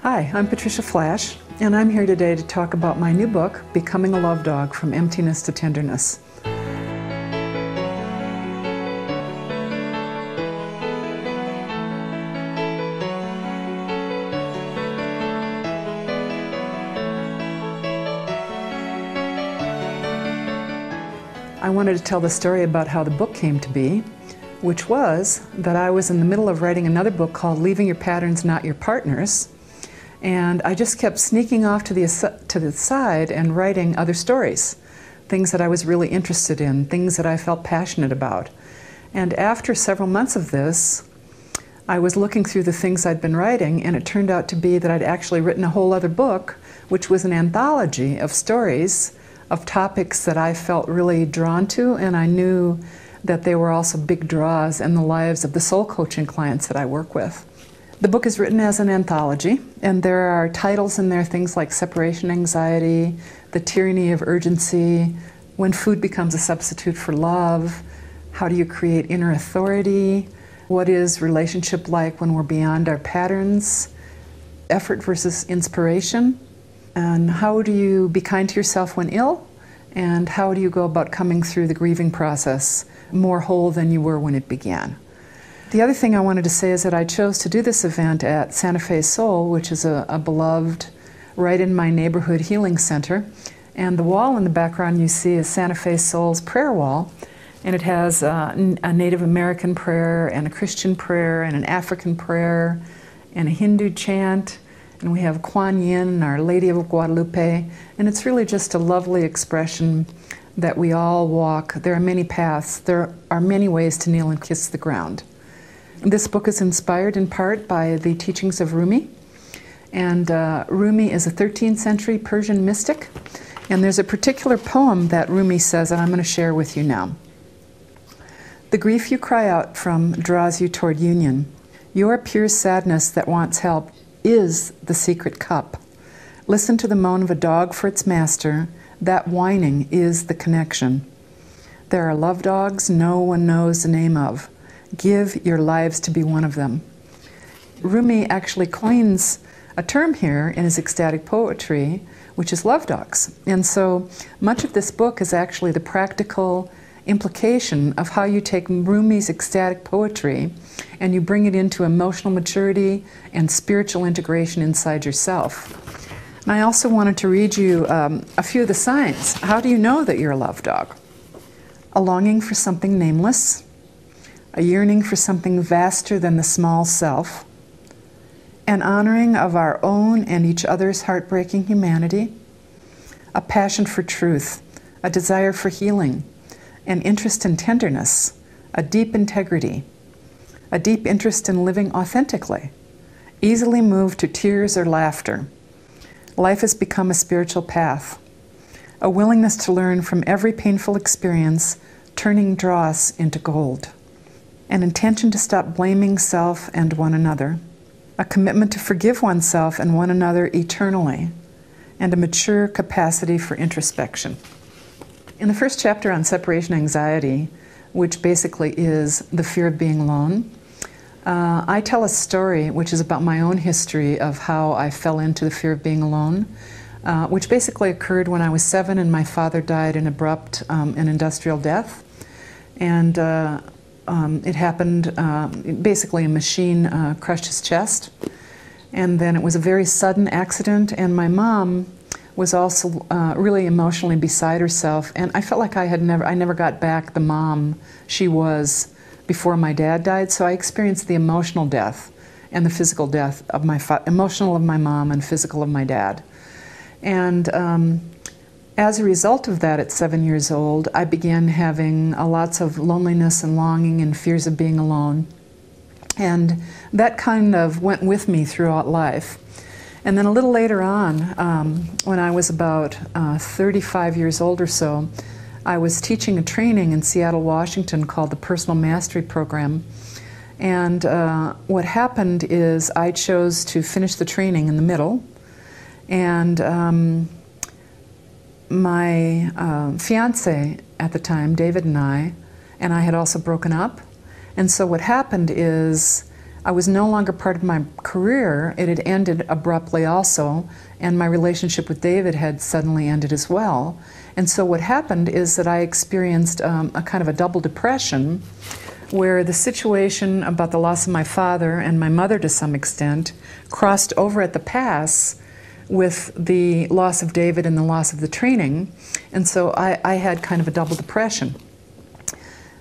Hi, I'm Patricia Flasch, and I'm here today to talk about my new book, Becoming a Love Dog, From Emptiness to Tenderness. I wanted to tell the story about how the book came to be, which was that I was in the middle of writing another book called Leaving Your Patterns, Not Your Partners, and I just kept sneaking off to the side and writing other stories, things that I was really interested in, things that I felt passionate about. And after several months of this, I was looking through the things I'd been writing, and it turned out to be that I'd actually written a whole other book, which was an anthology of stories of topics that I felt really drawn to, and I knew that they were also big draws in the lives of the soul coaching clients that I work with. The book is written as an anthology, and there are titles in there, things like Separation Anxiety, The Tyranny of Urgency, When Food Becomes a Substitute for Love, How Do You Create Inner Authority, What is Relationship Like When We're Beyond Our Patterns, Effort versus Inspiration, and How Do You Be Kind to Yourself When Ill, and How Do You Go About Coming Through the Grieving Process more whole than you were when it began. The other thing I wanted to say is that I chose to do this event at Santa Fe Soul, which is a beloved, right in my neighborhood healing center. And the wall in the background you see is Santa Fe Soul's prayer wall. And it has a Native American prayer and a Christian prayer and an African prayer and a Hindu chant. And we have Kuan Yin, Our Lady of Guadalupe. And it's really just a lovely expression that we all walk. There are many paths. There are many ways to kneel and kiss the ground. This book is inspired in part by the teachings of Rumi. And Rumi is a 13th century Persian mystic. And there's a particular poem that Rumi says that I'm going to share with you now. The grief you cry out from draws you toward union. Your pure sadness that wants help is the secret cup. Listen to the moan of a dog for its master. That whining is the connection. There are love dogs no one knows the name of. Give your lives to be one of them. Rumi actually coins a term here in his ecstatic poetry, which is love dogs. And so much of this book is actually the practical implication of how you take Rumi's ecstatic poetry and you bring it into emotional maturity and spiritual integration inside yourself. And I also wanted to read you a few of the signs. How do you know that you're a love dog? A longing for something nameless, a yearning for something vaster than the small self, an honoring of our own and each other's heartbreaking humanity, a passion for truth, a desire for healing, an interest in tenderness, a deep integrity, a deep interest in living authentically, easily moved to tears or laughter. Life has become a spiritual path, a willingness to learn from every painful experience, turning dross into gold. An intention to stop blaming self and one another, a commitment to forgive oneself and one another eternally, and a mature capacity for introspection. In the first chapter on separation anxiety, which basically is the fear of being alone, I tell a story which is about my own history of how I fell into the fear of being alone, which basically occurred when I was 7 and my father died an abrupt and industrial death. And it happened, basically a machine crushed his chest, and then it was a very sudden accident, and my mom was also really emotionally beside herself, and I felt like I never got back the mom she was before my dad died, so I experienced the emotional death and the physical death of emotional of my mom and physical of my dad. And as a result of that, at 7 years old, I began having lots of loneliness and longing and fears of being alone. And that kind of went with me throughout life. And then a little later on, when I was about 35 years old or so, I was teaching a training in Seattle, Washington called the Personal Mastery Program. And what happened is I chose to finish the training in the middle. And my fiance at the time, David, and I had also broken up. And so what happened is I was no longer part of my career. It had ended abruptly also, and my relationship with David had suddenly ended as well. And so what happened is that I experienced a kind of a double depression, where the situation about the loss of my father and my mother to some extent crossed over at the pass with the loss of David and the loss of the training. And so I had kind of a double depression.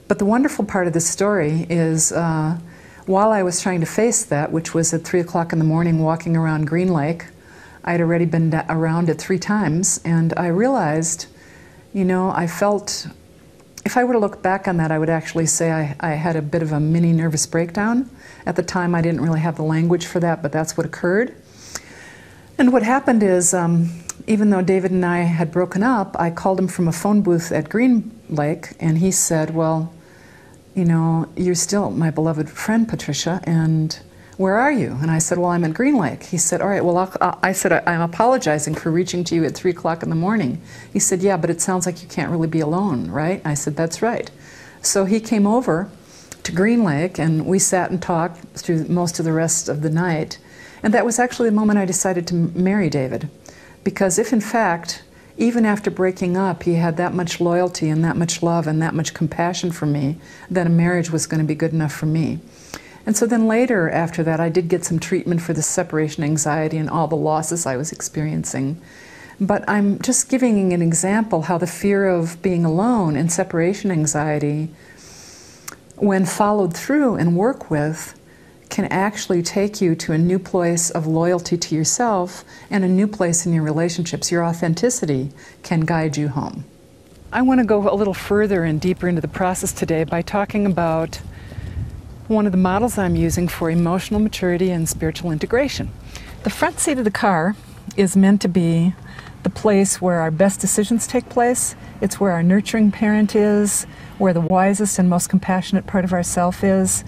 But the wonderful part of this story is while I was trying to face that, which was at 3 o'clock in the morning walking around Green Lake, I'd already been around it 3 times, and I realized, you know, I felt, if I were to look back on that, I would actually say I had a bit of a mini nervous breakdown. At the time, I didn't really have the language for that, but that's what occurred. And what happened is, even though David and I had broken up, I called him from a phone booth at Green Lake, and he said, well, you know, you're still my beloved friend, Patricia, and where are you? And I said, well, I'm at Green Lake. He said, all right, well, I said, I'm apologizing for reaching to you at 3 o'clock in the morning. He said, yeah, but it sounds like you can't really be alone, right? I said, that's right. So he came over to Green Lake, and we sat and talked through most of the rest of the night. And that was actually the moment I decided to marry David. Because if, in fact, even after breaking up, he had that much loyalty and that much love and that much compassion for me, then a marriage was going to be good enough for me. And so then later, after that, I did get some treatment for the separation anxiety and all the losses I was experiencing. But I'm just giving an example how the fear of being alone and separation anxiety, when followed through and worked with, can actually take you to a new place of loyalty to yourself and a new place in your relationships. Your authenticity can guide you home. I want to go a little further and deeper into the process today by talking about one of the models I'm using for emotional maturity and spiritual integration. The front seat of the car is meant to be the place where our best decisions take place. It's where our nurturing parent is, where the wisest and most compassionate part of ourself is.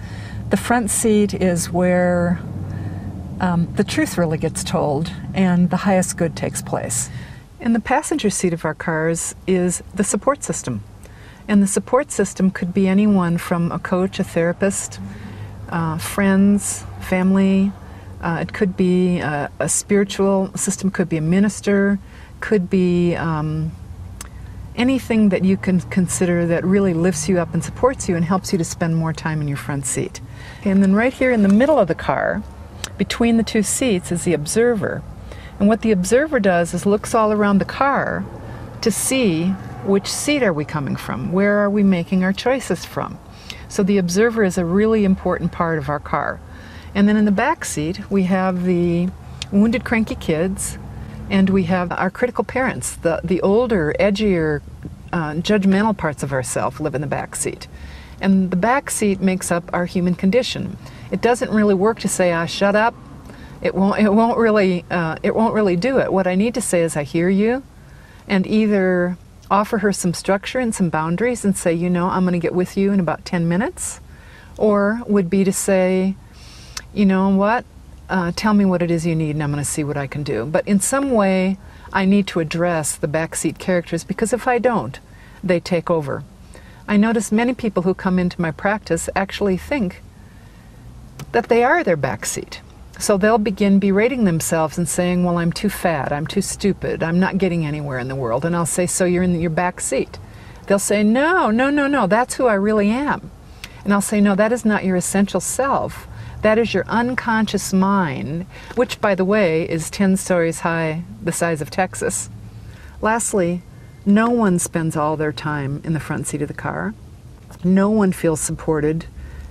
The front seat is where the truth really gets told and the highest good takes place. And the passenger seat of our cars is the support system. And the support system could be anyone from a coach, a therapist, friends, family. It could be a spiritual system, could be a minister, could be anything that you can consider that really lifts you up and supports you and helps you to spend more time in your front seat. And then right here in the middle of the car, between the 2 seats, is the observer. And what the observer does is looks all around the car to see which seat are we coming from, where are we making our choices from. So the observer is a really important part of our car. And then in the back seat, we have the wounded, cranky kids, and we have our critical parents. The older, edgier, judgmental parts of ourselves live in the back seat. And the back seat makes up our human condition. It doesn't really work to say, shut up. It won't really do it. What I need to say is, I hear you, and either offer her some structure and some boundaries and say, you know, I'm going to get with you in about 10 minutes, or would be to say, you know what, tell me what it is you need and I'm going to see what I can do. But in some way, I need to address the backseat characters, because if I don't, they take over. I notice many people who come into my practice actually think that they are their backseat. So they'll begin berating themselves and saying, well, I'm too fat, I'm too stupid, I'm not getting anywhere in the world. And I'll say, so you're in your back seat. They'll say, no, no, no, no, that's who I really am. And I'll say, no, that is not your essential self. That is your unconscious mind, which, by the way, is 10 stories high, the size of Texas. Lastly, no one spends all their time in the front seat of the car. No one feels supported,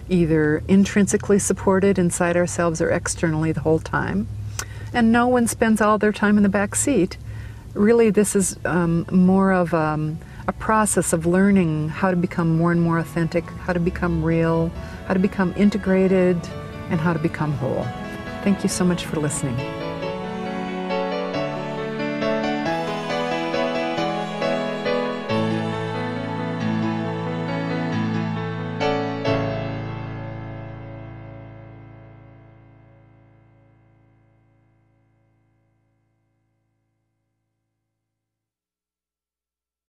either intrinsically supported inside ourselves or externally the whole time. And no one spends all their time in the back seat. Really, this is more of a process of learning how to become more and more authentic, how to become real, how to become integrated, and how to become whole. Thank you so much for listening.